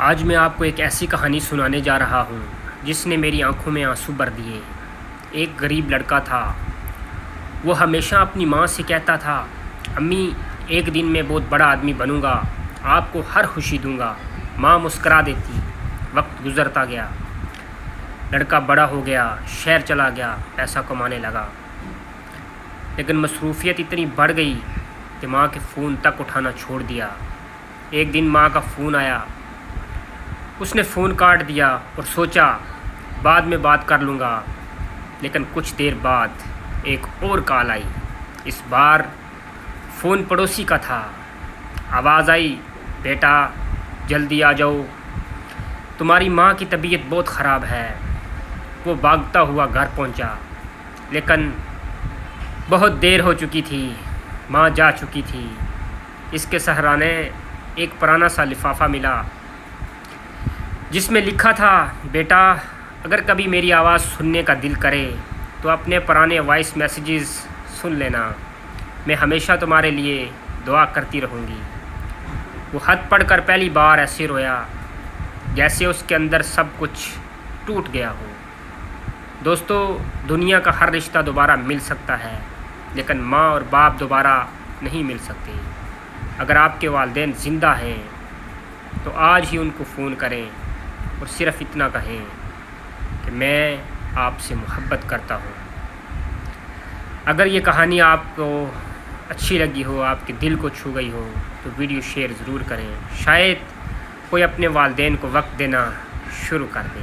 آج میں آپ کو ایک ایسی کہانی سنانے جا رہا ہوں جس نے میری آنکھوں میں آنسو بھر دیے۔ ایک غریب لڑکا تھا۔ وہ ہمیشہ اپنی ماں سے کہتا تھا، امی ایک دن میں بہت بڑا آدمی بنوں گا، آپ کو ہر خوشی دوں گا۔ ماں مسکرا دیتی۔ وقت گزرتا گیا، لڑکا بڑا ہو گیا، شہر چلا گیا، پیسہ کمانے لگا، لیکن مصروفیت اتنی بڑھ گئی کہ ماں کے فون تک اٹھانا چھوڑ دیا۔ ایک دن ماں کا فون آیا، اس نے فون کاٹ دیا اور سوچا بعد میں بات کر لوں گا، لیکن کچھ دیر بعد ایک اور کال آئی۔ اس بار فون پڑوسی کا تھا۔ آواز آئی، بیٹا جلدی آ جاؤ، تمہاری ماں کی طبیعت بہت خراب ہے۔ وہ بھاگتا ہوا گھر پہنچا، لیکن بہت دیر ہو چکی تھی، ماں جا چکی تھی۔ اس کے سہرانے ایک پرانا سا لفافہ ملا جس میں لکھا تھا، بیٹا اگر کبھی میری آواز سننے کا دل کرے تو اپنے پرانے وائس میسیجز سن لینا، میں ہمیشہ تمہارے لیے دعا کرتی رہوں گی۔ وہ خط پڑھ کر پہلی بار ایسے رویا جیسے اس کے اندر سب کچھ ٹوٹ گیا ہو۔ دوستو، دنیا کا ہر رشتہ دوبارہ مل سکتا ہے، لیکن ماں اور باپ دوبارہ نہیں مل سکتے۔ اگر آپ کے والدین زندہ ہیں تو آج ہی ان کو فون کریں اور صرف اتنا کہیں کہ میں آپ سے محبت کرتا ہوں۔ اگر یہ کہانی آپ کو اچھی لگی ہو، آپ کے دل کو چھو گئی ہو، تو ویڈیو شیئر ضرور کریں۔ شاید کوئی اپنے والدین کو وقت دینا شروع کر دے۔